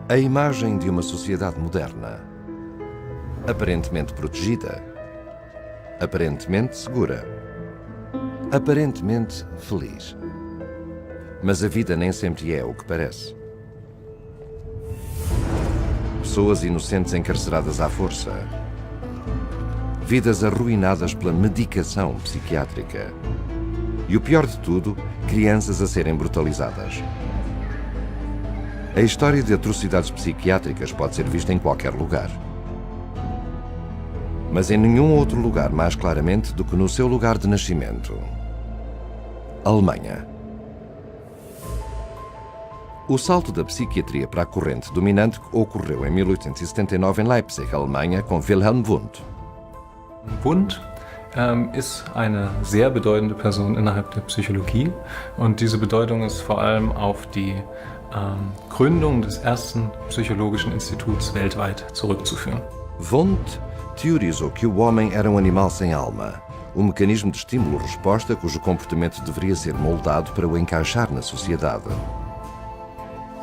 A imagem de uma sociedade moderna, aparentemente protegida, aparentemente segura, aparentemente feliz. Mas a vida nem sempre é o que parece. Pessoas inocentes encarceradas à força. Vidas arruinadas pela medicação psiquiátrica. E o pior de tudo, crianças a serem brutalizadas. A história de atrocidades psiquiátricas pode ser vista em qualquer lugar. Mas em nenhum outro lugar mais claramente do que no seu lugar de nascimento. Alemanha. O salto da psiquiatria para a corrente dominante ocorreu em 1879 em Leipzig, Alemanha, com Wilhelm Wundt. Wundt ist eine sehr bedeutende Person innerhalb der Psychologie und diese Bedeutung ist vor allem auf die Gründung des ersten psychologischen Instituts weltweit zurückzuführen. Wundt teorizou que o homem era um animal sem alma, um mecanismo de estímulo-resposta cujo comportamento deveria ser moldado para o encaixar na sociedade.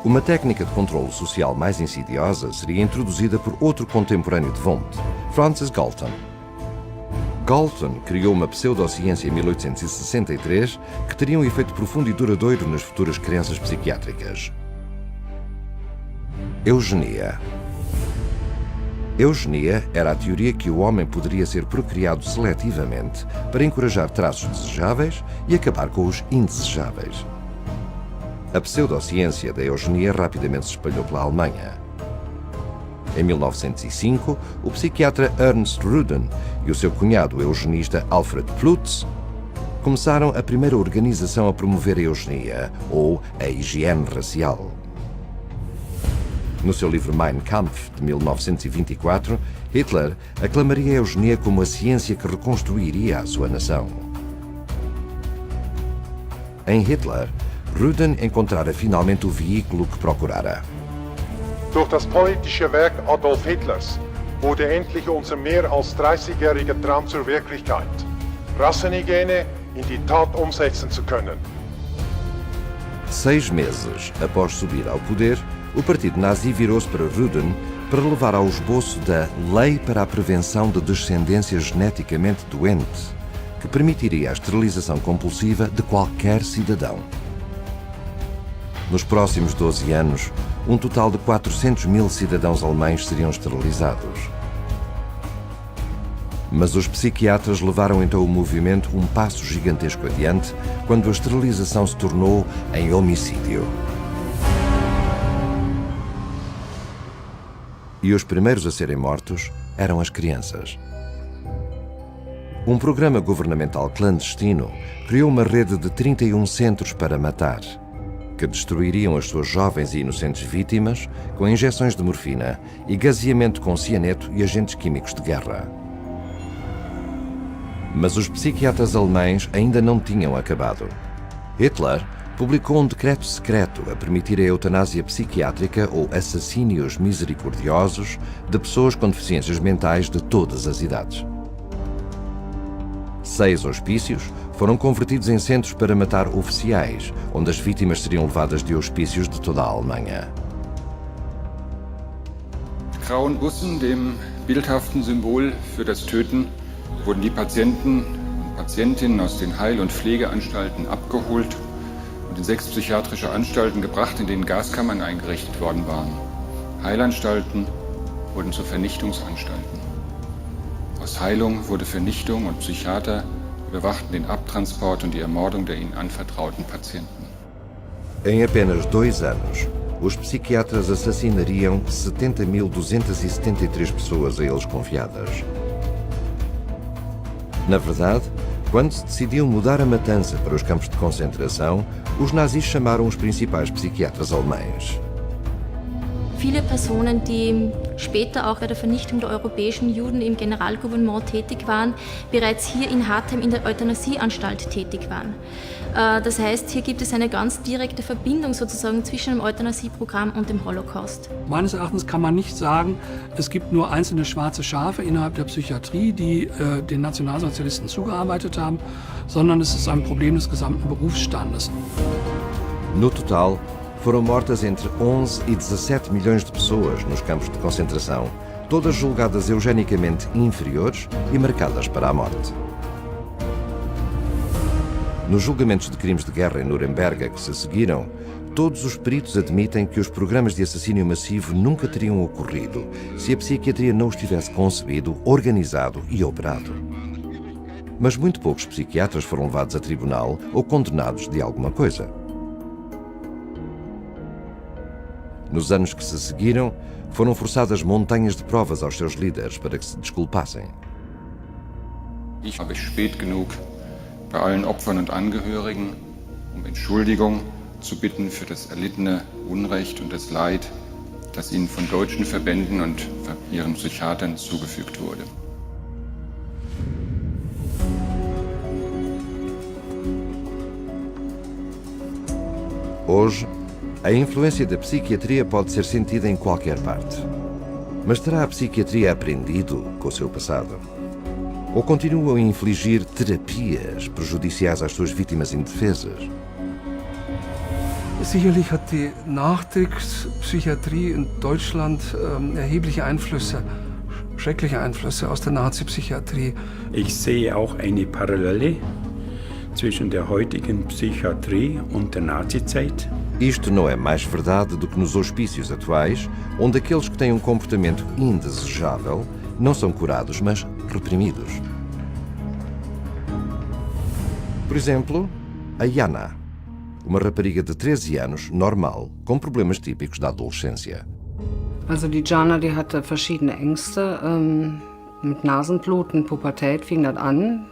Uma técnica de controlo social mais insidiosa seria introduzida por outro contemporâneo de Wundt, Francis Galton. Galton criou uma pseudociência em 1863 que teria um efeito profundo e duradouro nas futuras crenças psiquiátricas. Eugenia. Eugenia era a teoria que o homem poderia ser procriado seletivamente para encorajar traços desejáveis e acabar com os indesejáveis. A pseudociência da eugenia rapidamente se espalhou pela Alemanha. Em 1905, o psiquiatra Ernst Rudin e o seu cunhado eugenista Alfred Plutz começaram a primeira organização a promover a eugenia, ou a higiene racial. No seu livro Mein Kampf, de 1924, Hitler aclamaria a eugenia como a ciência que reconstruiria a sua nação. Em Hitler, Rudin encontrara finalmente o veículo que procurara. Durch das politische Werk Adolf Hitlers wurde endlich unser mehr als 30-jähriger Traum zur Wirklichkeit, Rassenhygiene in die Tat umsetzen zu können. 6 meses após subir ao poder, o partido nazi virou-se para Rudin para levar ao esboço da Lei para a Prevenção de Descendência Geneticamente Doente, que permitiria a esterilização compulsiva de qualquer cidadão. Nos próximos 12 anos, um total de 400 mil cidadãos alemães seriam esterilizados. Mas os psiquiatras levaram então o movimento um passo gigantesco adiante quando a esterilização se tornou em homicídio. E os primeiros a serem mortos eram as crianças. Um programa governamental clandestino criou uma rede de 31 centros para matar, que destruiriam as suas jovens e inocentes vítimas com injeções de morfina e gaseamento com cianeto e agentes químicos de guerra. Mas os psiquiatras alemães ainda não tinham acabado. Hitler publicou um decreto secreto a permitir a eutanásia psiquiátrica ou assassínios misericordiosos de pessoas com deficiências mentais de todas as idades. 6 hospícios foram convertidos em centros para matar oficiais, onde as vítimas seriam levadas de hospícios de toda a Alemanha. Grauen Bussen, dem bildhaften Symbol für das Töten, wurden die Patienten und Patientinnen aus den Heil- und Pflegeanstalten abgeholt und in 6 psychiatrische Anstalten gebracht, in denen Gaskammern eingerichtet worden waren. Heilanstalten wurden zu Vernichtungsanstalten. Aus Heilung wurde Vernichtung und Psychiater überwachten den Abtransport und die Ermordung der ihnen anvertrauten Patienten. Em apenas 2 anos, os psiquiatras assassinariam 70.273 pessoas a eles confiadas. Na verdade, quando se decidiu mudar a matança para os campos de concentração, os nazis chamaram os principais psiquiatras alemães. Viele Personen, die später auch bei der Vernichtung der europäischen Juden im Generalgouvernement tätig waren, bereits hier in Hartheim in der Euthanasieanstalt tätig waren. Das heißt, hier gibt es eine ganz direkte Verbindung sozusagen zwischen dem Euthanasieprogramm und dem Holocaust. Meines Erachtens kann man nicht sagen, es gibt nur einzelne schwarze Schafe innerhalb der Psychiatrie, die den Nationalsozialisten zugearbeitet haben, sondern es ist ein Problem des gesamten Berufsstandes. No total, foram mortas entre 11 e 17 milhões de pessoas nos campos de concentração, todas julgadas eugenicamente inferiores e marcadas para a morte. Nos julgamentos de crimes de guerra em Nuremberg que se seguiram, todos os peritos admitem que os programas de assassínio massivo nunca teriam ocorrido se a psiquiatria não os tivesse concebido, organizado e operado. Mas muito poucos psiquiatras foram levados a tribunal ou condenados de alguma coisa. Nos anos que se seguiram, foram forçadas montanhas de provas aos seus líderes para que se desculpassem. Ich habe spät genug bei allen Opfern und Angehörigen Entschuldigung zu bitten für das erlittene Unrecht und das Leid, das ihnen von deutschen Verbänden und ihren Psychiatern zugefügt wurde. Hoje, a influência da psiquiatria pode ser sentida em qualquer parte. Mas terá a psiquiatria aprendido com o seu passado? Ou continua a infligir terapias prejudiciais às suas vítimas indefesas? Sicherlich hat die Nachkriegspsychiatrie in Deutschland erhebliche Einflüsse, schreckliche Einflüsse aus der Nazi-Psychiatrie. Ich sehe auch eine Parallele zwischen der heutigen Psychiatrie und der Nazizeit. Isto não é mais verdade do que nos hospícios atuais, onde aqueles que têm um comportamento indesejável não são curados, mas reprimidos. Por exemplo, a Jana, uma rapariga de 13 anos, normal, com problemas típicos da adolescência. Also die Jana, die hatte verschiedene Ängste, mit Nasenbluten, Pubertät fing das an.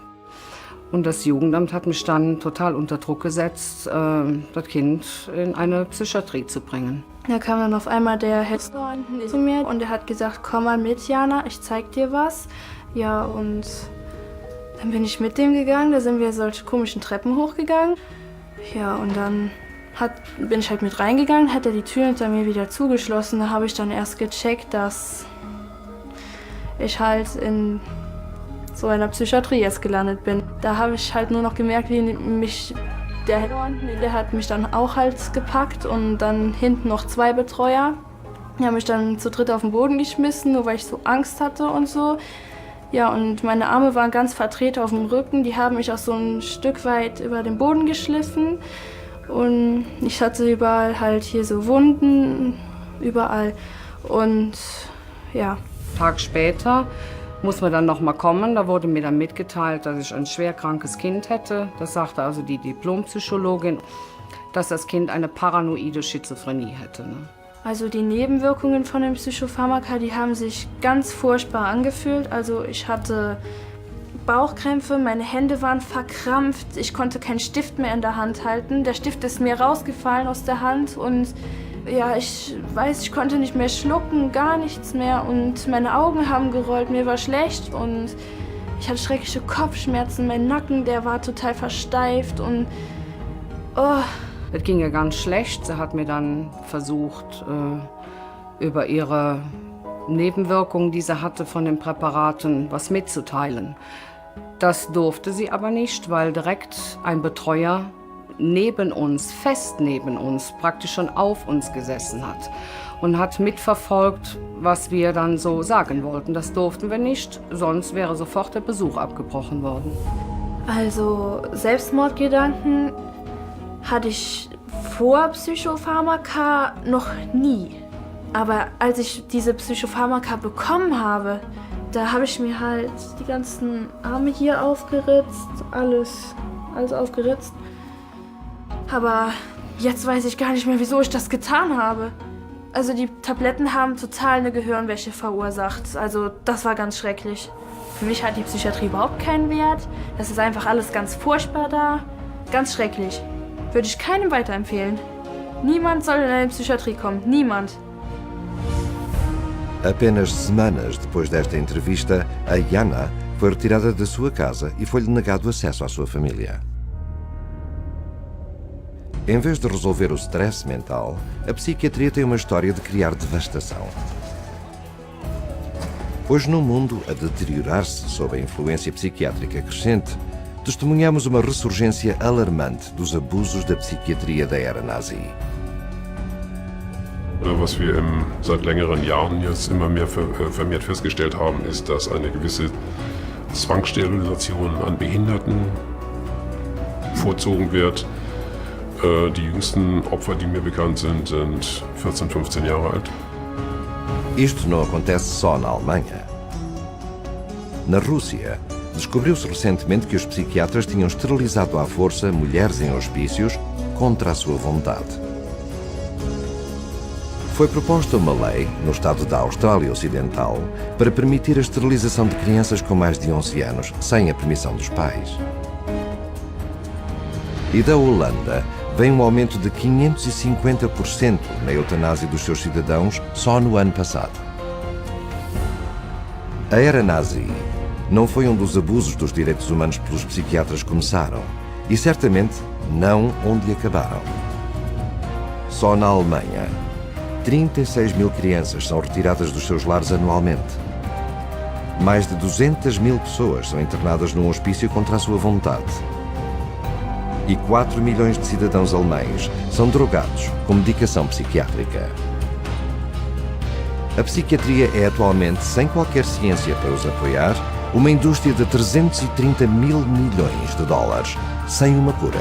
Und das Jugendamt hat mich dann total unter Druck gesetzt, das Kind in eine Psychiatrie zu bringen. Da kam dann auf einmal der Herr zu mir und er hat gesagt, komm mal mit, Jana, ich zeig dir was. Ja, und dann bin ich mit dem gegangen, da sind wir solche komischen Treppen hochgegangen. Ja, und dann bin ich halt mit reingegangen, hat er die Tür hinter mir wieder zugeschlossen. Da habe ich dann erst gecheckt, dass ich halt in so einer Psychiatrie jetzt gelandet bin. Da habe ich halt nur noch gemerkt, wie mich der hat mich dann auch halt gepackt und dann hinten noch 2 Betreuer. Die haben mich dann zu dritt auf den Boden geschmissen, nur weil ich so Angst hatte und so. Ja, und meine Arme waren ganz verdreht auf dem Rücken. Die haben mich auch so ein Stück weit über den Boden geschliffen. Und ich hatte überall halt hier so Wunden, überall. Und ja. Tag später muss man dann noch mal kommen. Da wurde mir dann mitgeteilt, dass ich ein schwer krankes Kind hätte. Das sagte also die Diplompsychologin, dass das Kind eine paranoide Schizophrenie hätte. Ne? Also die Nebenwirkungen von den Psychopharmaka, die haben sich ganz furchtbar angefühlt. Also ich hatte Bauchkrämpfe, meine Hände waren verkrampft, ich konnte keinen Stift mehr in der Hand halten. Der Stift ist mir rausgefallen aus der Hand und ja, ich konnte nicht mehr schlucken, gar nichts mehr und meine Augen haben gerollt, mir war schlecht und ich hatte schreckliche Kopfschmerzen, mein Nacken, der war total versteift und oh. Das ging ihr ganz schlecht. Sie hat mir dann versucht, über ihre Nebenwirkungen, die sie hatte von den Präparaten, was mitzuteilen. Das durfte sie aber nicht, weil direkt ein Betreuer neben uns, fest neben uns, praktisch schon auf uns gesessen hat und hat mitverfolgt, was wir dann so sagen wollten. Das durften wir nicht, sonst wäre sofort der Besuch abgebrochen worden. Also Selbstmordgedanken hatte ich vor Psychopharmaka noch nie. Aber als ich diese Psychopharmaka bekommen habe, da habe ich mir halt die ganzen Arme hier aufgeritzt, alles aufgeritzt. Aber jetzt weiß ich gar nicht mehr, wieso ich das getan habe. Also die Tabletten haben total eine Gehirnwäsche verursacht. Also das war ganz schrecklich. Für mich hat die Psychiatrie überhaupt keinen Wert. Das ist einfach alles ganz furchtbar da. Ganz schrecklich. Würde ich keinem weiterempfehlen. Niemand soll in eine Psychiatrie kommen. Niemand. Apenas semanas depois desta entrevista, a Jana foi retirada da sua casa e foi-lhe negado acesso à sua família. Em vez de resolver o stress mental, a psiquiatria tem uma história de criar devastação. Hoje, num mundo a deteriorar-se sob a influência psiquiátrica crescente, testemunhamos uma ressurgência alarmante dos abusos da psiquiatria da era nazi. Was wir seit längeren Jahren jetzt immer mehr vermehrt festgestellt haben, ist, dass eine gewisse Zwangssterilisation an Behinderten vorzogen wird. Die jüngsten Opfer, die mir bekannt sind, sind 14, 15 Jahre alt. Isto não acontece só na Alemanha. Na Rússia, descobriu-se recentemente que os psiquiatras tinham esterilizado à força mulheres em hospícios contra a sua vontade. Foi proposta uma lei, no estado da Austrália Ocidental, para permitir a esterilização de crianças com mais de 11 anos, sem a permissão dos pais. E da Holanda, vem um aumento de 550% na eutanásia dos seus cidadãos só no ano passado. A era nazi não foi um dos abusos dos direitos humanos pelos psiquiatras que começaram, e certamente não onde acabaram. Só na Alemanha, 36 mil crianças são retiradas dos seus lares anualmente. Mais de 200 mil pessoas são internadas num hospício contra a sua vontade. E 4 milhões de cidadãos alemães são drogados com medicação psiquiátrica. A psiquiatria é atualmente, sem qualquer ciência para os apoiar, uma indústria de 330 mil milhões de dólares, sem uma cura.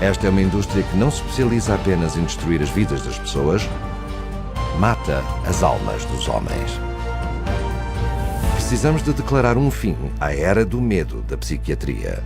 Esta é uma indústria que não se especializa apenas em destruir as vidas das pessoas, mata as almas dos homens. Precisamos de declarar um fim à era do medo da psiquiatria.